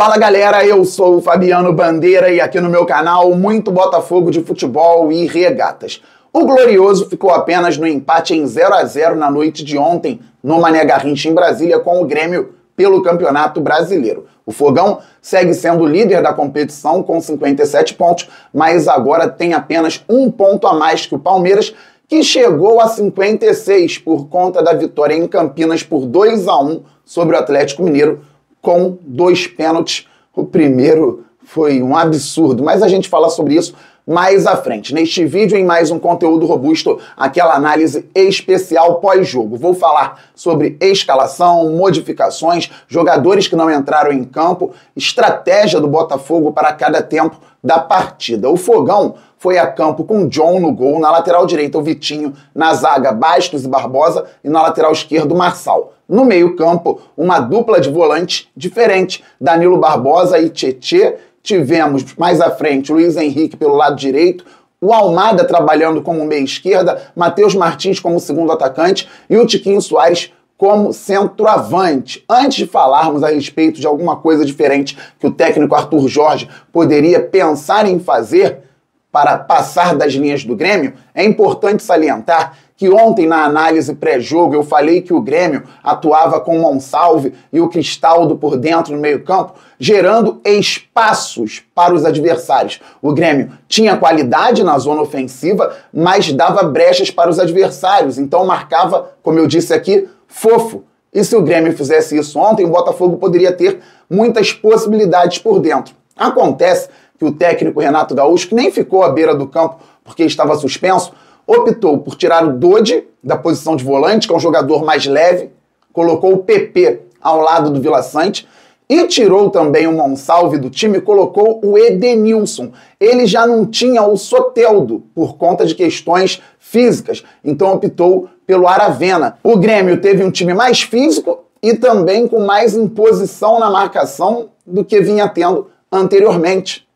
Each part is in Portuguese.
Fala galera, eu sou o Fabiano Bandeira e aqui no meu canal muito Botafogo de futebol e regatas. O Glorioso ficou apenas no empate em 0 a 0 na noite de ontem no Mané Garrincha em Brasília com o Grêmio pelo Campeonato Brasileiro. O Fogão segue sendo líder da competição com 57 pontos, mas agora tem apenas um ponto a mais que o Palmeiras, que chegou a 56 por conta da vitória em Campinas por 2 a 1 sobre o Atlético Mineiro, com 2 pênaltis. O primeiro foi um absurdo, mas a gente fala sobre isso mais à frente. Neste vídeo, em mais um conteúdo robusto, aquela análise especial pós-jogo. Vou falar sobre escalação, modificações, jogadores que não entraram em campo, estratégia do Botafogo para cada tempo da partida. O Fogão foi a campo com John no gol, na lateral direita o Vitinho, na zaga Bastos e Barbosa e na lateral esquerda o Marçal. No meio-campo, uma dupla de volantes diferente, Danilo Barbosa e Tietê. Tivemos mais à frente o Luiz Henrique pelo lado direito, o Almada trabalhando como meia-esquerda, Matheus Martins como segundo atacante e o Tiquinho Soares como centroavante. Antes de falarmos a respeito de alguma coisa diferente que o técnico Arthur Jorge poderia pensar em fazer para passar das linhas do Grêmio, é importante salientar que ontem na análise pré-jogo eu falei que o Grêmio atuava com o Monsalve e o Cristaldo por dentro no meio-campo, gerando espaços para os adversários. O Grêmio tinha qualidade na zona ofensiva, mas dava brechas para os adversários, então marcava, como eu disse aqui, fofo. E se o Grêmio fizesse isso ontem, o Botafogo poderia ter muitas possibilidades por dentro. Acontece que o técnico Renato Gaúcho, que nem ficou à beira do campo porque estava suspenso, optou por tirar o Dodi da posição de volante, que é um jogador mais leve, colocou o PP ao lado do Vila Sante e tirou também o Monsalve do time e colocou o Edenilson. Ele já não tinha o Soteldo por conta de questões físicas, então optou pelo Aravena. O Grêmio teve um time mais físico e também com mais imposição na marcação do que vinha tendo anteriormente.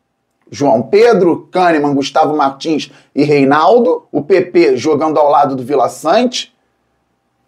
João Pedro, Kahneman, Gustavo Martins e Reinaldo, o PP jogando ao lado do Vila Sante,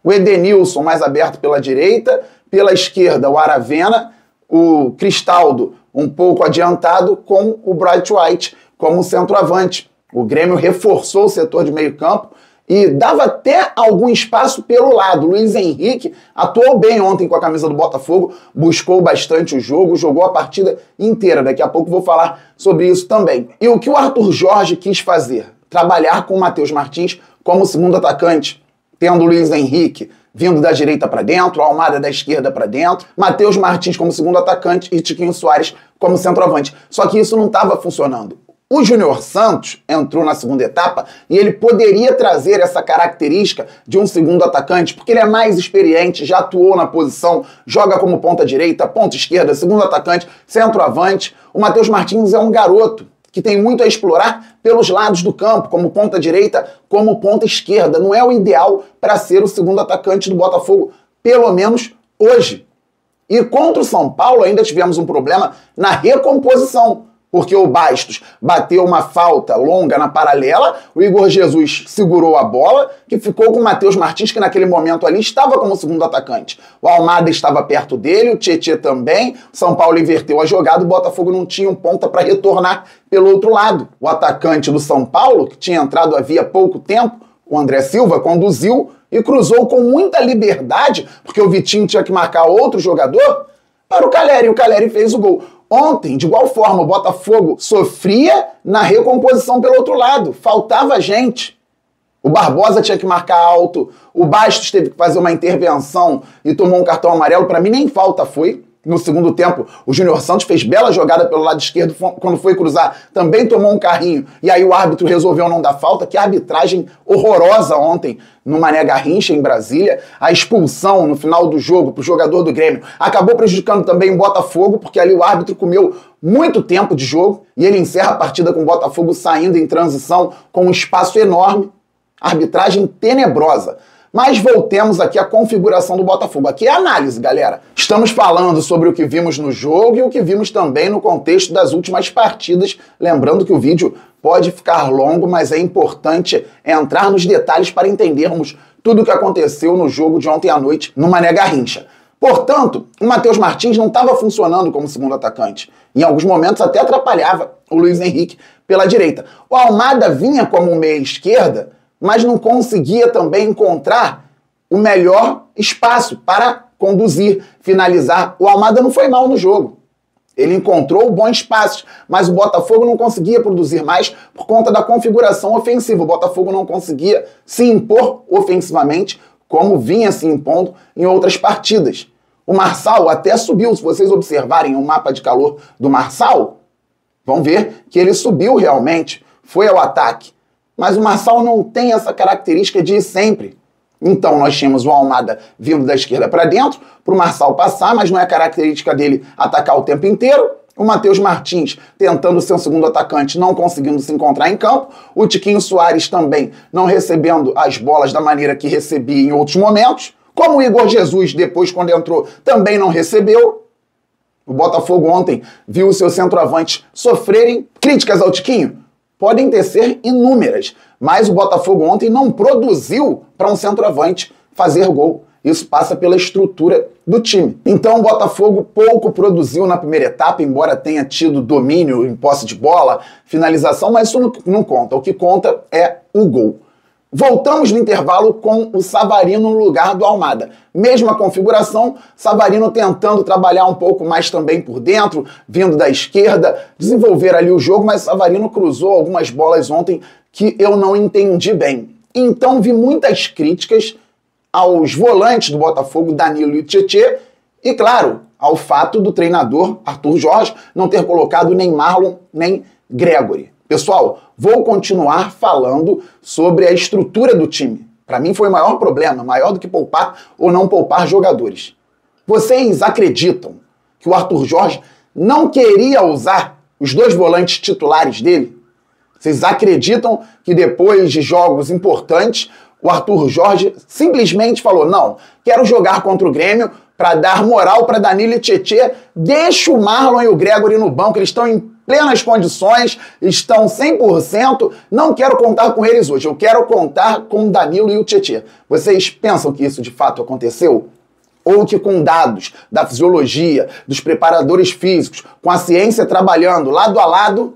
o Edenilson mais aberto pela direita, pela esquerda o Aravena, o Cristaldo um pouco adiantado com o Bright White como centroavante. O Grêmio reforçou o setor de meio campo e dava até algum espaço pelo lado. Luiz Henrique atuou bem ontem com a camisa do Botafogo, buscou bastante o jogo, jogou a partida inteira. Daqui a pouco vou falar sobre isso também. E o que o Arthur Jorge quis fazer? Trabalhar com o Matheus Martins como segundo atacante, tendo o Luiz Henrique vindo da direita para dentro, a Almada da esquerda para dentro, Matheus Martins como segundo atacante e Tiquinho Soares como centroavante. Só que isso não estava funcionando. O Júnior Santos entrou na segunda etapa e ele poderia trazer essa característica de um segundo atacante, porque ele é mais experiente, já atuou na posição, joga como ponta direita, ponta esquerda, segundo atacante, centroavante. O Matheus Martins é um garoto que tem muito a explorar pelos lados do campo, como ponta direita, como ponta esquerda. Não é o ideal para ser o segundo atacante do Botafogo, pelo menos hoje. E contra o São Paulo ainda tivemos um problema na recomposição, porque o Bastos bateu uma falta longa na paralela, o Igor Jesus segurou a bola, que ficou com o Matheus Martins, que naquele momento ali estava como segundo atacante. O Almada estava perto dele, o Tietê também, o São Paulo inverteu a jogada, o Botafogo não tinha um ponta para retornar pelo outro lado. O atacante do São Paulo, que tinha entrado havia pouco tempo, o André Silva, conduziu e cruzou com muita liberdade, porque o Vitinho tinha que marcar outro jogador, para o Calleri, e o Calleri fez o gol. Ontem, de igual forma, o Botafogo sofria na recomposição pelo outro lado. Faltava gente. O Barbosa tinha que marcar alto, o Bastos teve que fazer uma intervenção e tomou um cartão amarelo. Para mim, nem falta foi. No segundo tempo, o Júnior Santos fez bela jogada pelo lado esquerdo, quando foi cruzar, também tomou um carrinho, e aí o árbitro resolveu não dar falta. Que arbitragem horrorosa ontem no Mané Garrincha, em Brasília. A expulsão no final do jogo para o jogador do Grêmio acabou prejudicando também o Botafogo, porque ali o árbitro comeu muito tempo de jogo, e ele encerra a partida com o Botafogo saindo em transição com um espaço enorme. Arbitragem tenebrosa. Mas voltemos aqui à configuração do Botafogo. Aqui é a análise, galera. Estamos falando sobre o que vimos no jogo e o que vimos também no contexto das últimas partidas. Lembrando que o vídeo pode ficar longo, mas é importante entrar nos detalhes para entendermos tudo o que aconteceu no jogo de ontem à noite no Mané Garrincha. Portanto, o Matheus Martins não estava funcionando como segundo atacante. Em alguns momentos até atrapalhava o Luiz Henrique pela direita. O Almada vinha como meia esquerda, mas não conseguia também encontrar o melhor espaço para conduzir, finalizar. O Almada não foi mal no jogo. Ele encontrou bons espaços, mas o Botafogo não conseguia produzir mais por conta da configuração ofensiva. O Botafogo não conseguia se impor ofensivamente como vinha se impondo em outras partidas. O Marçal até subiu. Se vocês observarem o mapa de calor do Marçal, vão ver que ele subiu realmente, foi ao ataque. Mas o Marçal não tem essa característica de ir sempre. Então nós tínhamos o Almada vindo da esquerda para dentro, para o Marçal passar, mas não é característica dele atacar o tempo inteiro. O Matheus Martins tentando ser um segundo atacante, não conseguindo se encontrar em campo. O Tiquinho Soares também não recebendo as bolas da maneira que recebia em outros momentos. Como o Igor Jesus, depois quando entrou, também não recebeu. O Botafogo ontem viu os seus centroavantes sofrerem. Críticas ao Tiquinho podem ser inúmeras, mas o Botafogo ontem não produziu para um centroavante fazer gol. Isso passa pela estrutura do time. Então o Botafogo pouco produziu na primeira etapa, embora tenha tido domínio em posse de bola, finalização, mas isso não conta. O que conta é o gol. Voltamos no intervalo com o Savarino no lugar do Almada. Mesma configuração, Savarino tentando trabalhar um pouco mais também por dentro, vindo da esquerda, desenvolver ali o jogo, mas Savarino cruzou algumas bolas ontem que eu não entendi bem. Então vi muitas críticas aos volantes do Botafogo, Danilo e Tietê, e claro, ao fato do treinador Arthur Jorge não ter colocado nem Marlon nem Gregory. Pessoal, vou continuar falando sobre a estrutura do time. Para mim foi o maior problema, maior do que poupar ou não poupar jogadores. Vocês acreditam que o Arthur Jorge não queria usar os dois volantes titulares dele? Vocês acreditam que depois de jogos importantes, o Arthur Jorge simplesmente falou, não, quero jogar contra o Grêmio para dar moral para Danilo e Tietê, deixa o Marlon e o Gregory no banco, eles estão em plenas condições, estão 100%, não quero contar com eles hoje, eu quero contar com o Danilo e o Tietê. Vocês pensam que isso de fato aconteceu? Ou que com dados da fisiologia, dos preparadores físicos, com a ciência trabalhando lado a lado,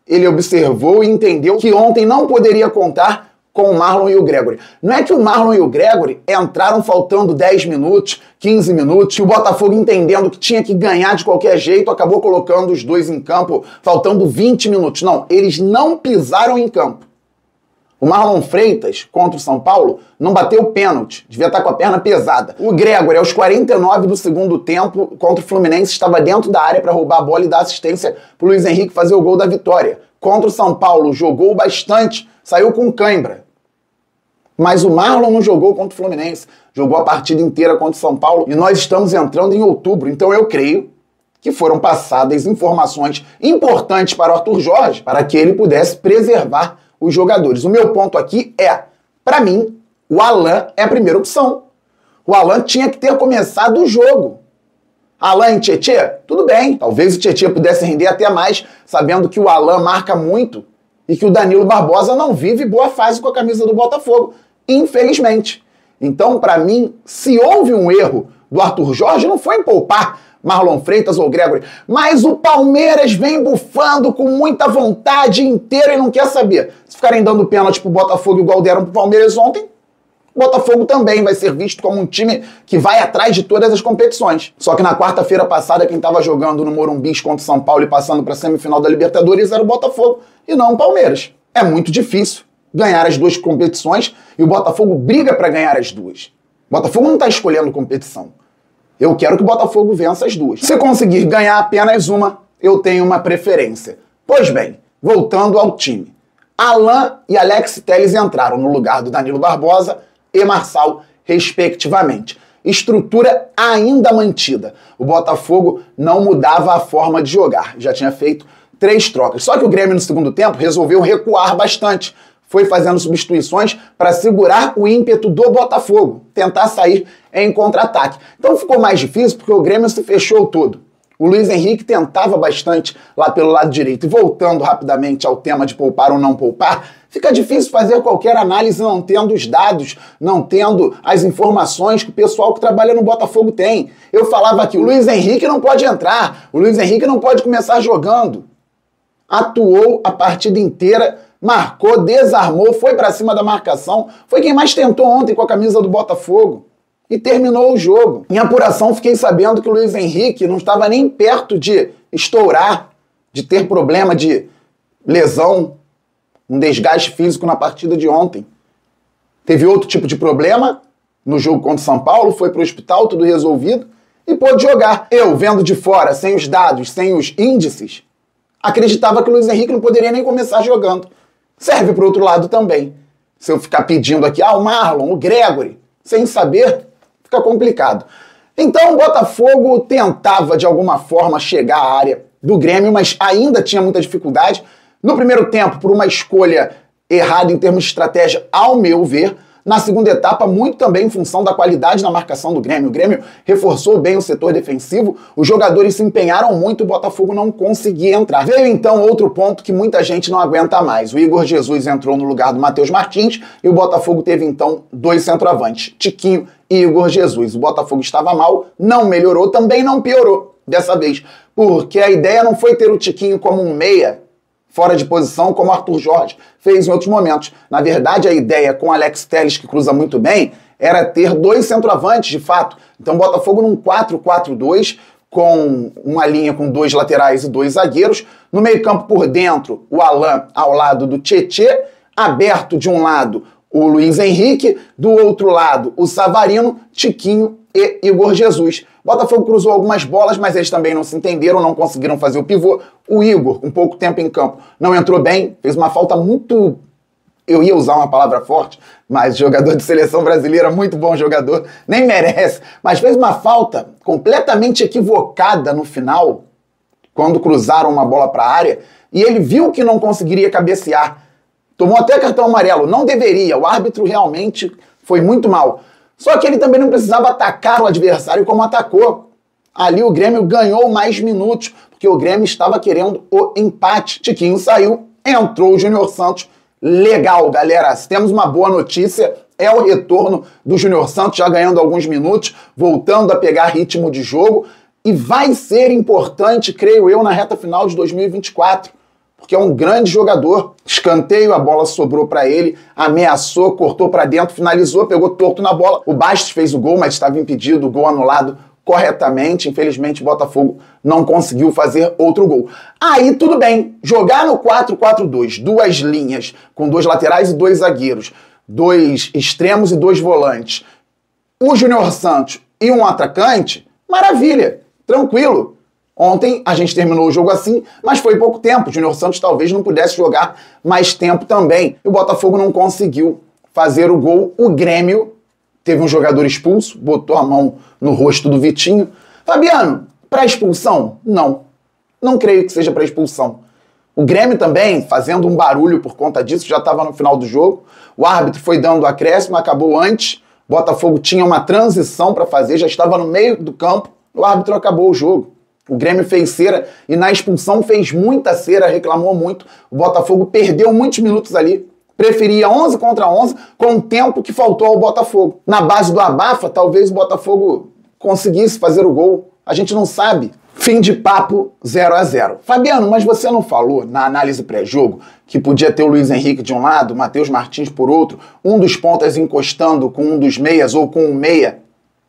ele observou e entendeu que ontem não poderia contar com o Marlon e o Gregory. Não é que o Marlon e o Gregory entraram faltando 10 minutos, 15 minutos, e o Botafogo entendendo que tinha que ganhar de qualquer jeito, acabou colocando os dois em campo faltando 20 minutos. Não, eles não pisaram em campo. O Marlon Freitas, contra o São Paulo, não bateu pênalti, devia estar com a perna pesada. O Gregory, aos 49 do segundo tempo, contra o Fluminense, estava dentro da área para roubar a bola e dar assistência para o Luiz Henrique fazer o gol da vitória. Contra o São Paulo, jogou bastante, saiu com cãibra. Mas o Marlon não jogou contra o Fluminense, jogou a partida inteira contra o São Paulo e nós estamos entrando em outubro, então eu creio que foram passadas informações importantes para o Arthur Jorge para que ele pudesse preservar os jogadores. O meu ponto aqui é, para mim, o Alan é a primeira opção. O Alan tinha que ter começado o jogo. Alan e Tietê, tudo bem, talvez o Tietê pudesse render até mais, sabendo que o Alan marca muito e que o Danilo Barbosa não vive boa fase com a camisa do Botafogo. Infelizmente. Então, para mim, se houve um erro do Arthur Jorge, não foi em poupar Marlon Freitas ou Gregory, mas o Palmeiras vem bufando com muita vontade inteira e não quer saber. Se ficarem dando pênalti pro Botafogo igual deram pro Palmeiras ontem, o Botafogo também vai ser visto como um time que vai atrás de todas as competições. Só que na quarta-feira passada, quem estava jogando no Morumbi contra o São Paulo e passando para a semifinal da Libertadores era o Botafogo e não o Palmeiras. É muito difícil ganhar as duas competições e o Botafogo briga para ganhar as duas. O Botafogo não está escolhendo competição. Eu quero que o Botafogo vença as duas. Se conseguir ganhar apenas uma, eu tenho uma preferência. Pois bem, voltando ao time. Alan e Alex Telles entraram no lugar do Danilo Barbosa e Marçal, respectivamente. Estrutura ainda mantida. O Botafogo não mudava a forma de jogar. Já tinha feito 3 trocas. Só que o Grêmio no segundo tempo resolveu recuar bastante. Foi fazendo substituições para segurar o ímpeto do Botafogo, tentar sair em contra-ataque. Então ficou mais difícil porque o Grêmio se fechou todo. O Luiz Henrique tentava bastante lá pelo lado direito. E voltando rapidamente ao tema de poupar ou não poupar, fica difícil fazer qualquer análise não tendo os dados, não tendo as informações que o pessoal que trabalha no Botafogo tem. Eu falava que o Luiz Henrique não pode entrar, o Luiz Henrique não pode começar jogando. Atuou a partida inteira, marcou, desarmou, foi pra cima da marcação, foi quem mais tentou ontem com a camisa do Botafogo. E terminou o jogo. Em apuração, fiquei sabendo que o Luiz Henrique não estava nem perto de estourar, de ter problema de lesão, um desgaste físico na partida de ontem. Teve outro tipo de problema no jogo contra o São Paulo, foi para o hospital, tudo resolvido, e pôde jogar. Eu, vendo de fora, sem os dados, sem os índices, acreditava que o Luiz Henrique não poderia nem começar jogando. Serve para o outro lado também. Se eu ficar pedindo aqui, o Marlon, o Gregory, sem saber, fica complicado. Então o Botafogo tentava de alguma forma chegar à área do Grêmio, mas ainda tinha muita dificuldade. No primeiro tempo, por uma escolha errada em termos de estratégia, ao meu ver. Na segunda etapa, muito também em função da qualidade na marcação do Grêmio. O Grêmio reforçou bem o setor defensivo, os jogadores se empenharam muito, o Botafogo não conseguia entrar. Veio então outro ponto que muita gente não aguenta mais. O Igor Jesus entrou no lugar do Matheus Martins e o Botafogo teve então dois centroavantes, Tiquinho e Igor Jesus. O Botafogo estava mal, não melhorou, também não piorou dessa vez, porque a ideia não foi ter o Tiquinho como um meia, fora de posição, como Arthur Jorge fez em outros momentos. Na verdade, a ideia com Alex Telles, que cruza muito bem, era ter dois centroavantes, de fato. Então, Botafogo num 4-4-2, com uma linha com dois laterais e dois zagueiros. No meio-campo por dentro, o Alan ao lado do Tietê, aberto de um lado o Luiz Henrique, do outro lado o Savarino, Tiquinho e Igor Jesus. Botafogo cruzou algumas bolas, mas eles também não se entenderam, não conseguiram fazer o pivô. O Igor, com pouco tempo em campo, não entrou bem, fez uma falta muito... Eu ia usar uma palavra forte, mas jogador de seleção brasileira, muito bom jogador, nem merece, mas fez uma falta completamente equivocada no final, quando cruzaram uma bola para a área, e ele viu que não conseguiria cabecear. Tomou até cartão amarelo, não deveria, o árbitro realmente foi muito mal. Só que ele também não precisava atacar o adversário como atacou. Ali o Grêmio ganhou mais minutos, porque o Grêmio estava querendo o empate. Tiquinho saiu, entrou o Júnior Santos. Legal, galera. Se temos uma boa notícia, é o retorno do Júnior Santos, já ganhando alguns minutos, voltando a pegar ritmo de jogo. E vai ser importante, creio eu, na reta final de 2024. Porque é um grande jogador. Escanteio, a bola sobrou para ele, ameaçou, cortou para dentro, finalizou, pegou torto na bola. O Bastos fez o gol, mas estava impedido, o gol anulado corretamente. Infelizmente, o Botafogo não conseguiu fazer outro gol. Aí tudo bem, jogar no 4-4-2, duas linhas, com dois laterais e dois zagueiros, dois extremos e dois volantes, o Júnior Santos e um atacante, maravilha, tranquilo. Ontem a gente terminou o jogo assim, mas foi pouco tempo. O Júnior Santos talvez não pudesse jogar mais tempo também. E o Botafogo não conseguiu fazer o gol. O Grêmio teve um jogador expulso, botou a mão no rosto do Vitinho. Fabiano, para expulsão? Não. Não creio que seja para expulsão. O Grêmio também, fazendo um barulho por conta disso, já estava no final do jogo. O árbitro foi dando acréscimo, acabou antes. O Botafogo tinha uma transição para fazer, já estava no meio do campo. O árbitro acabou o jogo. O Grêmio fez cera e na expulsão fez muita cera, reclamou muito. O Botafogo perdeu muitos minutos ali. Preferia 11 contra 11 com o tempo que faltou ao Botafogo. Na base do abafa, talvez o Botafogo conseguisse fazer o gol. A gente não sabe. Fim de papo 0-0. Fabiano, mas você não falou na análise pré-jogo que podia ter o Luiz Henrique de um lado, o Matheus Martins por outro, um dos pontas encostando com um dos meias ou com um meia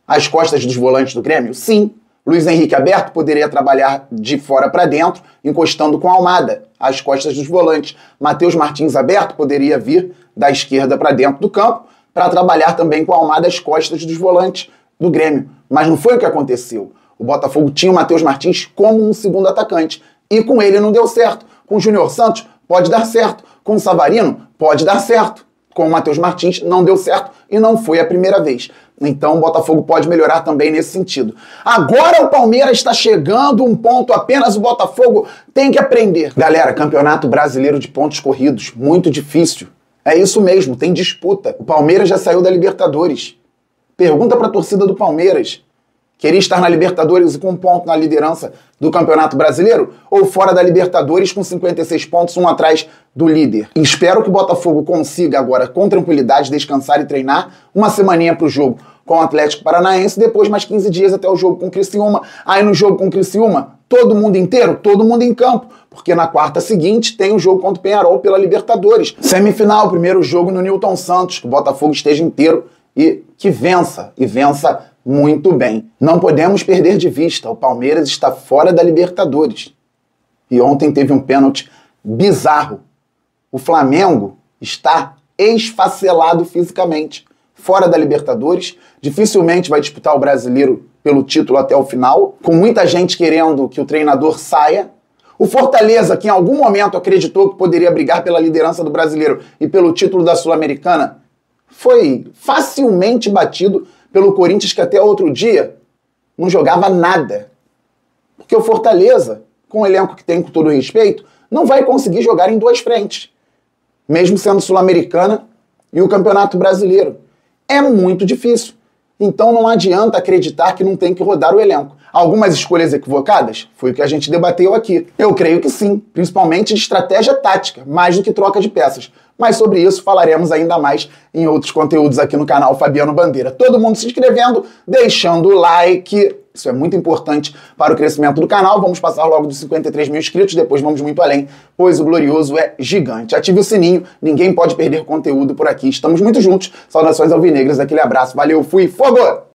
às costas dos volantes do Grêmio? Sim. Luiz Henrique aberto poderia trabalhar de fora para dentro, encostando com a Almada, às costas dos volantes. Matheus Martins aberto poderia vir da esquerda para dentro do campo, para trabalhar também com a Almada às costas dos volantes do Grêmio. Mas não foi o que aconteceu. O Botafogo tinha o Matheus Martins como um segundo atacante. E com ele não deu certo. Com o Júnior Santos, pode dar certo. Com o Savarino, pode dar certo. Com o Matheus Martins, não deu certo e não foi a primeira vez. Então o Botafogo pode melhorar também nesse sentido. Agora o Palmeiras está chegando, um ponto apenas, o Botafogo tem que aprender. Galera, Campeonato Brasileiro de Pontos Corridos, muito difícil. É isso mesmo, tem disputa. O Palmeiras já saiu da Libertadores. Pergunta para a torcida do Palmeiras. Queria estar na Libertadores e com um ponto na liderança do Campeonato Brasileiro? Ou fora da Libertadores com 56 pontos, um atrás do líder? E espero que o Botafogo consiga agora, com tranquilidade, descansar e treinar uma semaninha para o jogo com o Atlético Paranaense, depois mais 15 dias até o jogo com o Criciúma. Aí no jogo com o Criciúma, todo mundo inteiro, todo mundo em campo, porque na quarta seguinte tem o jogo contra o Peñarol pela Libertadores. Semifinal, primeiro jogo no Newton Santos, que o Botafogo esteja inteiro e que vença, e vença muito bem. Não podemos perder de vista, o Palmeiras está fora da Libertadores. E ontem teve um pênalti bizarro. O Flamengo está esfacelado fisicamente, fora da Libertadores, dificilmente vai disputar o Brasileiro pelo título até o final, com muita gente querendo que o treinador saia. O Fortaleza, que em algum momento acreditou que poderia brigar pela liderança do Brasileiro e pelo título da Sul-Americana, foi facilmente batido pelo Corinthians, que até outro dia não jogava nada. Porque o Fortaleza, com o elenco que tem, com todo respeito, não vai conseguir jogar em duas frentes, mesmo sendo Sul-Americana e o Campeonato Brasileiro. É muito difícil. Então não adianta acreditar que não tem que rodar o elenco. Algumas escolhas equivocadas? Foi o que a gente debateu aqui. Eu creio que sim, principalmente de estratégia tática, mais do que troca de peças. Mas sobre isso falaremos ainda mais em outros conteúdos aqui no canal Fabiano Bandeira. Todo mundo se inscrevendo, deixando o like, isso é muito importante para o crescimento do canal. Vamos passar logo dos 53 mil inscritos, depois vamos muito além, pois o glorioso é gigante. Ative o sininho, ninguém pode perder conteúdo por aqui. Estamos muito juntos. Saudações alvinegras, aquele abraço, valeu, fui, fogo!